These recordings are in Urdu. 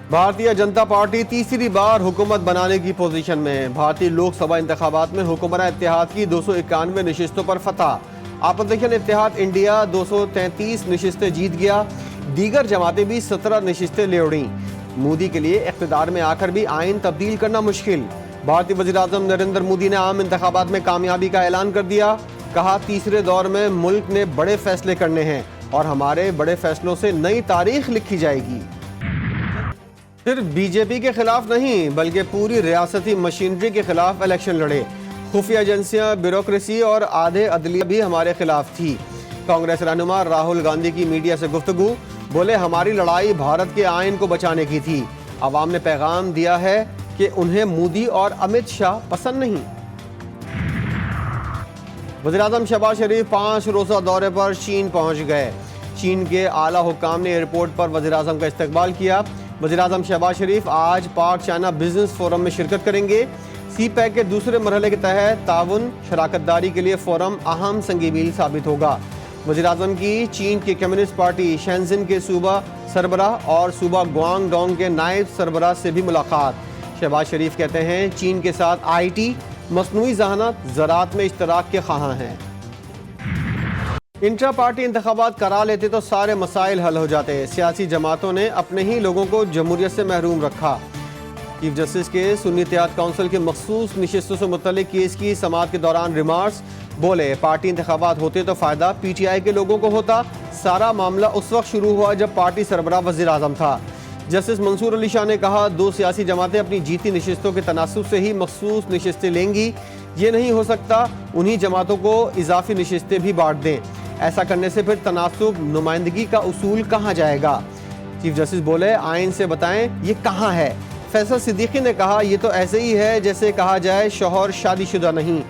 بھارتیہ جنتا پارٹی تیسری بار حکومت بنانے کی پوزیشن میں۔ بھارتی لوک سبھا انتخابات میں حکمراں اتحاد کی 291 نشستوں پر فتح۔ اپوزیشن اتحاد انڈیا 233 نشستیں جیت گیا۔ دیگر جماعتیں بھی 17 نشستیں لے اڑیں۔ مودی کے لیے اقتدار میں آ کر بھی آئین تبدیل کرنا مشکل۔ بھارتی وزیراعظم نریندر مودی نے عام انتخابات میں کامیابی کا اعلان کر دیا۔ کہا تیسرے دور میں ملک نے بڑے فیصلے کرنے ہیں اور ہمارے بڑے فیصلوں سے نئی تاریخ لکھی جائے گی۔ صرف بی جے پی کے خلاف نہیں بلکہ پوری ریاستی مشینری کے خلاف الیکشن لڑے۔ خفیہ ایجنسیاں، بیوروکریسی اور آدھے عدلیہ بھی ہمارے خلاف تھی۔ کانگریس رہنما راہل گاندھی کی میڈیا سے گفتگو، بولے ہماری لڑائی بھارت کے آئین کو بچانے کی تھی۔ عوام نے پیغام دیا ہے کہ انہیں مودی اور امت شاہ پسند نہیں۔ وزیراعظم شہباز شریف 5 روزہ دورے پر چین پہنچ گئے۔ چین کے اعلیٰ حکام نے ایئرپورٹ پر وزیراعظم کا استقبال کیا۔ وزیراعظم شہباز شریف آج پاک چائنا بزنس فورم میں شرکت کریں گے۔ سی پیک کے دوسرے مرحلے کے تحت تعاون شراکت داری کے لیے فورم اہم سنگ میل ثابت ہوگا۔ وزیراعظم کی چین کی کمیونسٹ پارٹی شینزن کے صوبہ سربراہ اور صوبہ گوانگ ڈونگ کے نائب سربراہ سے بھی ملاقات۔ شہباز شریف کہتے ہیں چین کے ساتھ آئی ٹی، مصنوعی ذہانت، زراعت میں اشتراک کے خواہاں ہیں۔ انٹرا پارٹی انتخابات کرا لیتے تو سارے مسائل حل ہو جاتے۔ سیاسی جماعتوں نے اپنے ہی لوگوں کو جمہوریت سے محروم رکھا۔ چیف جسٹس کے سنی اتحاد کونسل کے مخصوص نشستوں سے متعلق کیس کی سماعت کے دوران ریمارکس، بولے پارٹی انتخابات ہوتے تو فائدہ پی ٹی آئی کے لوگوں کو ہوتا۔ سارا معاملہ اس وقت شروع ہوا جب پارٹی سربراہ وزیر اعظم تھا۔ جسٹس منصور علی شاہ نے کہا 2 سیاسی جماعتیں اپنی جیتی نشستوں کے تناسب سے ہی مخصوص نشستیں لیں گی۔ یہ نہیں ہو سکتا انہی جماعتوں کو اضافی نشستیں بھی بانٹ دیں۔ ایسا کرنے سے پھر تناسب نمائندگی کا اصول کہاں جائے گا؟ چیف جسٹس بولے آئین سے بتائیں یہ کہاں ہے؟ فیصل صدیقی نے کہا یہ تو ایسے ہی ہے جیسے کہا جائے شوہر شادی شدہ نہیں۔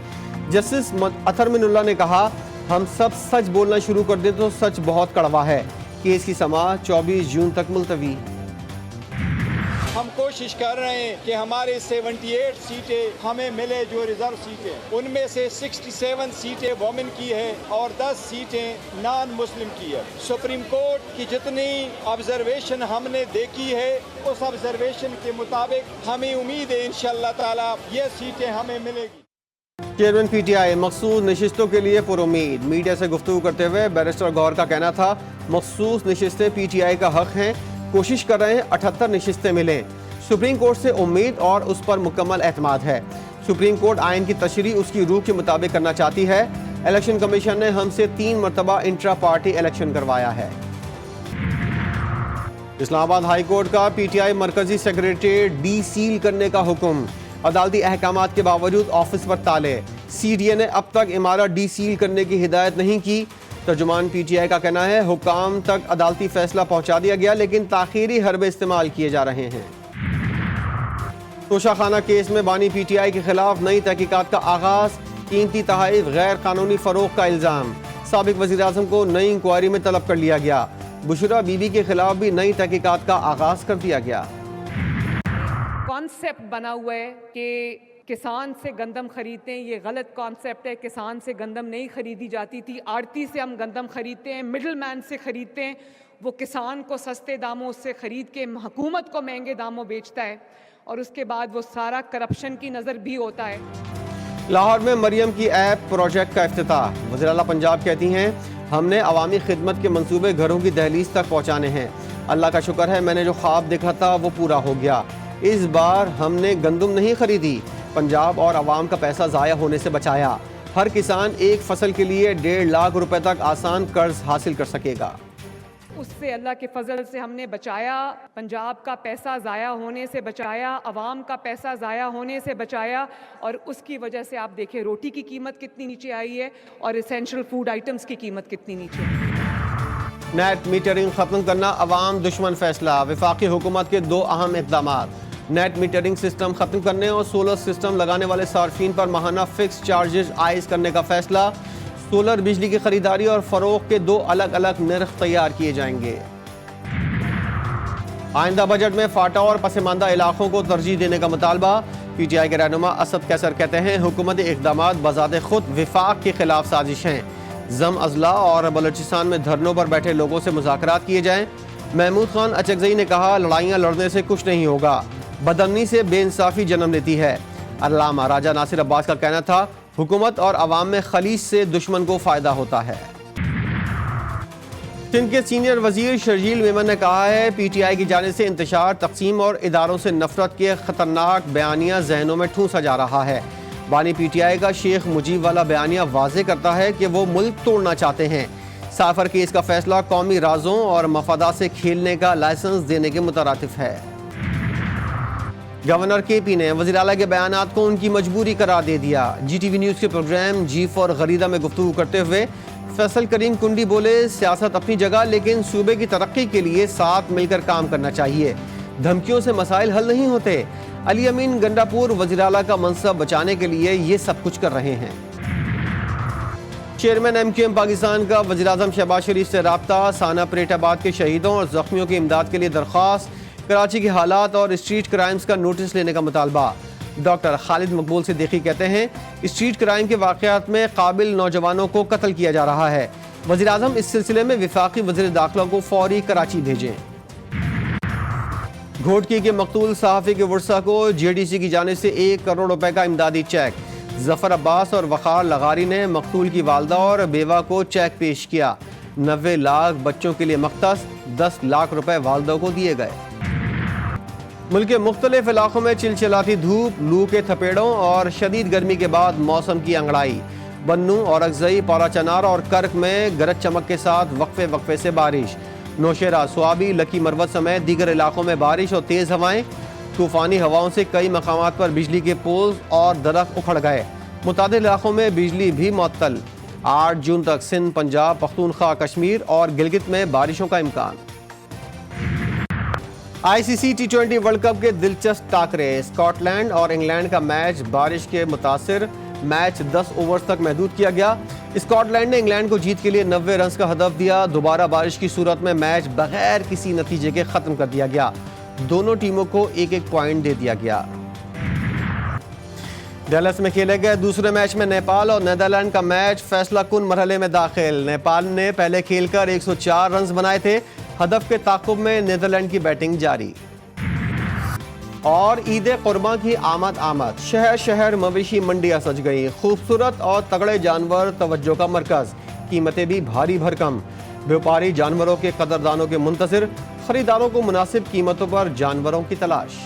جسٹس اطہر من اللہ نے کہا ہم سب سچ بولنا شروع کر دیں تو سچ بہت کڑوا ہے۔ کیس کی سماعت 24 جون تک ملتوی۔ ہم کوشش کر رہے ہیں کہ ہمارے 78 سیٹیں ہمیں ملے جو ریزرو سیٹیں، ان میں سے 67 سیٹیں وومن کی ہے اور 10 سیٹیں نان مسلم کی ہے۔ سپریم کورٹ کی جتنی آبزرویشن ہم نے دیکھی ہے اس آبزرویشن کے مطابق ہمیں امید ہے انشاءاللہ تعالی یہ سیٹیں ہمیں ملے گی۔ چیئرمین پی ٹی آئی مخصوص نشستوں کے لیے پر امید۔ میڈیا سے گفتگو کرتے ہوئے بیرسٹر گور کا کہنا تھا مخصوص نشستیں پی ٹی آئی کا حق ہیں، کوشش کر رہے ہیں 78 نشستیں ملیں۔ سپریم کورٹ سے امید اور اس پر مکمل اعتماد ہے۔ سپریم کورٹ آئین کی تشریح اس کی روح کے مطابق کرنا چاہتی ہے۔ الیکشن کمیشن نے ہم سے 3 مرتبہ انٹرا پارٹی الیکشن کروایا ہے۔ اسلام آباد ہائی کورٹ کا پی ٹی آئی مرکزی سیکریٹریٹ ڈی سیل کرنے کا حکم۔ عدالتی احکامات کے باوجود آفس پر تالے۔ سی ڈی اے نے اب تک عمارت ڈی سیل کرنے کی ہدایت نہیں کی۔ ترجمان پی ٹی آئی کا کہنا ہے حکام تک عدالتی فیصلہ پہنچا دیا گیا لیکن تاخیری حربے استعمال کیے جا رہے ہیں۔ توشہ خانہ کیس میں بانی پی ٹی آئی کے خلاف نئی تحقیقات کا آغاز۔ قیمتی تحائف غیر قانونی فروخت کا الزام۔ سابق وزیر اعظم کو نئی انکوائری میں طلب کر لیا گیا۔ بشرا بی بی کے خلاف بھی نئی تحقیقات کا آغاز کر دیا گیا۔ کانسیپٹ بنا ہوا ہے کہ کسان سے گندم خریدتے ہیں، یہ غلط کانسیپٹ ہے۔ کسان سے گندم نہیں خریدی جاتی تھی، آڑتی سے ہم گندم خریدتے ہیں، مڈل مین سے خریدتے ہیں۔ وہ کسان کو سستے داموں سے خرید کے حکومت کو مہنگے داموں بیچتا ہے اور اس کے بعد وہ سارا کرپشن کی نظر بھی ہوتا ہے۔ لاہور میں مریم کی ایپ پروجیکٹ کا افتتاح۔ وزیر اعلیٰ پنجاب کہتی ہیں ہم نے عوامی خدمت کے منصوبے گھروں کی دہلیز تک پہنچانے ہیں۔ اللہ کا شکر ہے میں نے جو خواب دیکھا تھا وہ پورا ہو گیا۔ اس بار ہم نے گندم نہیں خریدی، پنجاب اور عوام کا پیسہ ضائع ہونے سے بچایا۔ ہر کسان ایک فصل کے لیے 1.5 لاکھ روپے تک آسان قرض حاصل کر سکے گا۔ اس سے اللہ کے فضل سے ہم نے بچایا، پنجاب کا پیسہ ضائع ہونے سے بچایا، عوام کا پیسہ ضائع ہونے سے بچایا، اور اس کی وجہ سے آپ دیکھیں روٹی کی قیمت کتنی نیچے آئی ہے اور اسینشل فوڈ آئٹمز کی قیمت کتنی نیچے ہے۔ نیٹ میٹرنگ ختم کرنا عوام دشمن فیصلہ۔ وفاقی حکومت کے 2 اہم اقدامات۔ نیٹ میٹرنگ سسٹم ختم کرنے اور سولر سسٹم لگانے والے صارفین پر ماہانہ فکس چارجز عائد کرنے کا فیصلہ۔ سولر بجلی کی خریداری اور فروخت کے 2 الگ الگ نرخ تیار کیے جائیں گے۔ آئندہ بجٹ میں فاٹا اور پسماندہ علاقوں کو ترجیح دینے کا مطالبہ۔ پی ٹی آئی کے رہنما اسد کیسر کہتے ہیں حکومتی اقدامات بذات خود وفاق کے خلاف سازش ہیں۔ ضم اضلاع اور بلوچستان میں دھرنوں پر بیٹھے لوگوں سے مذاکرات کیے جائیں۔ محمود خان اچکزئی نے کہا لڑائیاں لڑنے سے کچھ نہیں ہوگا، بدامنی سے بے انصافی جنم لیتی ہے۔ علامہ راجہ ناصر عباس کا کہنا تھا حکومت اور عوام میں خلیج سے دشمن کو فائدہ ہوتا ہے۔ سندھ کے سینئر وزیر شرجیل میمن نے کہا ہے پی ٹی آئی کی جانب سے انتشار، تقسیم اور اداروں سے نفرت کے خطرناک بیانیہ ذہنوں میں ٹھونسا جا رہا ہے۔ بانی پی ٹی آئی کا شیخ مجیب والا بیانیہ واضح کرتا ہے کہ وہ ملک توڑنا چاہتے ہیں۔ سافر کیس کا فیصلہ قومی رازوں اور مفادات سے کھیلنے کا لائسنس دینے کے مترادف ہے۔ گورنر کے پی نے وزیر اعلیٰ کے بیانات کو ان کی مجبوری قرار دے دیا۔ جی ٹی وی نیوز کے پروگرام جیف اور غریدہ میں گفتگو کرتے ہوئے فیصل کریم کنڈی بولے سیاست اپنی جگہ، لیکن صوبے کی ترقی کے لیے ساتھ مل کر کام کرنا چاہیے، دھمکیوں سے مسائل حل نہیں ہوتے۔ علی امین گنڈاپور وزیر اعلیٰ کا منصب بچانے کے لیے یہ سب کچھ کر رہے ہیں۔ چیئرمین ایم کیو ایم پاکستان کا وزیر اعظم شہباز شریف سے رابطہ، سانہ پریٹ آباد کے شہیدوں اور زخمیوں کی امداد کے لیے درخواست، کراچی کے حالات اور اسٹریٹ کرائمز کا نوٹس لینے کا مطالبہ۔ ڈاکٹر خالد مقبول صدیقی کہتے ہیں اسٹریٹ کرائم کے واقعات میں قابل نوجوانوں کو قتل کیا جا رہا ہے، وزیر اعظم اس سلسلے میں وفاقی وزیر داخلہ کو فوری کراچی بھیجیں۔ گھوٹکی کے مقتول صحافی کے ورثاء کو جے ڈی سی کی جانب سے 1 کروڑ روپے کا امدادی چیک۔ ظفر عباس اور وقار لغاری نے مقتول کی والدہ اور بیوہ کو چیک پیش کیا۔ 90 لاکھ بچوں کے لیے مختص، 10 لاکھ روپے والدوں کو دیے گئے۔ ملک کے مختلف علاقوں میں چلچلاتی دھوپ، لو کے تھپیڑوں اور شدید گرمی کے بعد موسم کی انگڑائی۔ بنو، اورکزئی، پورا چنار اور کرک میں گرج چمک کے ساتھ وقفے سے بارش۔ نوشیرہ، سوابی، لکی مروت سمیت دیگر علاقوں میں بارش اور تیز ہوائیں۔ طوفانی ہواؤں سے کئی مقامات پر بجلی کے پولز اور درخت اکھڑ گئے۔ متعدد علاقوں میں بجلی بھی معطل۔ 8 جون تک سندھ، پنجاب، پختونخوا، کشمیر اور گلگت میں بارشوں کا امکان۔ آئی سی سی T20 ورلڈ کپ کے دلچسپ ٹاکرے، اسکاٹ لینڈ اور انگلینڈ کا میچ بارش کے متاثر، میچ 10 اوورز تک محدود کیا گیا۔ اسکاٹ لینڈ نے انگلینڈ کو جیت کے لیے 90 رنز کا ہدف دیا۔ دوبارہ بارش کی صورت میں میچ بغیر کسی نتیجے کے ختم کر دیا گیا۔ دونوں ٹیموں کو 1-1 پوائنٹ دے دیا گیا۔ ڈیلس میں کھیلے گئے دوسرے میچ میں نیپال اور نیدرلینڈ کا میچ فیصلہ کن مرحلے میں داخل۔ نیپال نے پہلے کھیل کر 104 رنز بنائے تھے۔ ہدف کے تعاقب میں نیدرلینڈ کی بیٹنگ جاری۔ اور عید قرباں کی آمد، شہر شہر مویشی منڈیاں سج گئی۔ خوبصورت اور تگڑے جانور توجہ کا مرکز، قیمتیں بھی بھاری بھرکم۔ بیوپاری جانوروں کے قدردانوں کے منتظر، خریداروں کو مناسب قیمتوں پر جانوروں کی تلاش۔